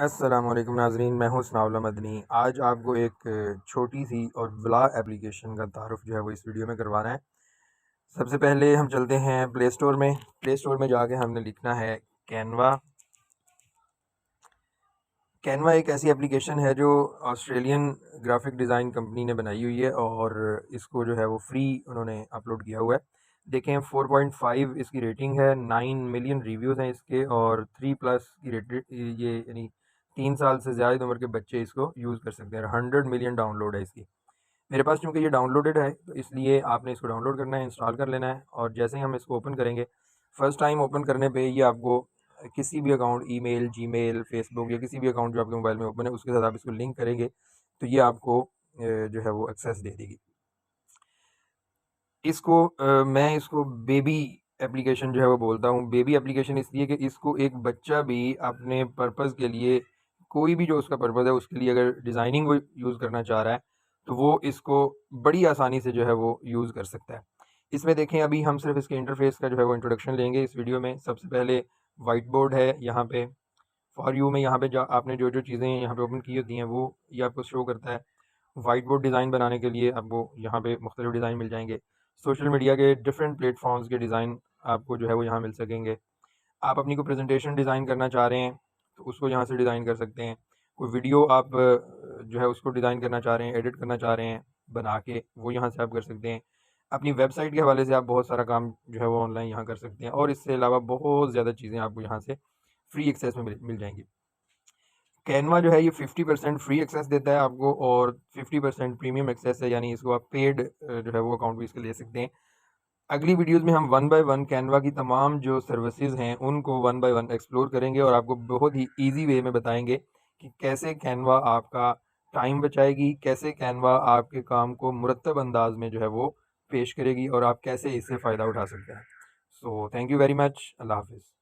अस्सलाम वालेकुम नाज़रीन, मैं हूँ सनाउल्लाह मदनी। आज आपको एक छोटी सी और ब्लॉग एप्लीकेशन का तारुफ़ जो है वो इस वीडियो में करवाना है। सबसे पहले हम चलते हैं प्ले स्टोर में जाके हमने लिखना है कैनवा। कैनवा एक ऐसी एप्लीकेशन है जो ऑस्ट्रेलियन ग्राफिक डिज़ाइन कंपनी ने बनाई हुई है और इसको जो है वो फ्री उन्होंने अपलोड किया हुआ है। देखें 4.5 इसकी रेटिंग है, 9 मिलियन रिव्यूज़ हैं इसके और 3 प्लस की रेटेड, ये यानी 3 साल से ज़्यादा उम्र के बच्चे इसको यूज़ कर सकते हैं। 100 मिलियन डाउनलोड है इसकी। मेरे पास चूँकि ये डाउनलोडेड है तो इसलिए आपने इसको डाउनलोड करना है, इंस्टॉल कर लेना है और जैसे ही हम इसको ओपन करेंगे, फ़र्स्ट टाइम ओपन करने पे ये आपको किसी भी अकाउंट, ईमेल, जीमेल, फ़ेसबुक या किसी भी अकाउंट जो आपके मोबाइल में ओपन है उसके साथ आप इसको लिंक करेंगे तो ये आपको जो है वो एक्सेस दे देगी। मैं इसको बेबी एप्लीकेशन जो है वो बोलता हूँ। बेबी एप्लीकेशन इसलिए कि इसको एक बच्चा भी अपने पर्पज़ के लिए, कोई भी जो उसका पर्पज़ है उसके लिए अगर डिज़ाइनिंग वो यूज़ करना चाह रहा है तो वो इसको बड़ी आसानी से जो है वो यूज़ कर सकता है। इसमें देखें, अभी हम सिर्फ इसके इंटरफेस का जो है वो इंट्रोडक्शन लेंगे इस वीडियो में। सबसे पहले वाइट बोर्ड है यहाँ पे, फॉर यू में यहाँ पे जो आपने जो चीज़ें यहाँ पे ओपन की होती हैं वो ये आपको शो करता है। वाइट बोर्ड डिज़ाइन बनाने के लिए आपको यहाँ पे मुख्तलिफ डिज़ाइन मिल जाएंगे। सोशल मीडिया के डिफरेंट प्लेटफॉर्म्स के डिज़ाइन आपको जो है वो यहाँ मिल सकेंगे। आप अपनी कोई प्रेजेंटेशन डिज़ाइन करना चाह रहे हैं तो उसको यहाँ से डिज़ाइन कर सकते हैं। कोई वीडियो आप जो है उसको डिज़ाइन करना चाह रहे हैं, एडिट करना चाह रहे हैं बना के, वो यहाँ से आप कर सकते हैं। अपनी वेबसाइट के हवाले से आप बहुत सारा काम जो है वो ऑनलाइन यहाँ कर सकते हैं और इससे अलावा बहुत ज़्यादा चीज़ें आपको यहाँ से फ्री एक्सेस में मिल जाएंगी। कैनवा जो है ये 50% फ्री एक्सेस देता है आपको और 50% प्रीमियम एक्सेस है, यानी इसको आप पेड जो है वो अकाउंट भी इसके ले सकते हैं। अगली वीडियोस में हम वन बाय वन कैनवा की तमाम जो सर्विसेज हैं उनको वन बाय वन एक्सप्लोर करेंगे और आपको बहुत ही इजी वे में बताएंगे कि कैसे कैनवा आपका टाइम बचाएगी, कैसे कैनवा आपके काम को मुरत्तब अंदाज में जो है वो पेश करेगी और आप कैसे इससे फ़ायदा उठा सकते हैं। So thank you very much. अल्लाह हाफिज़।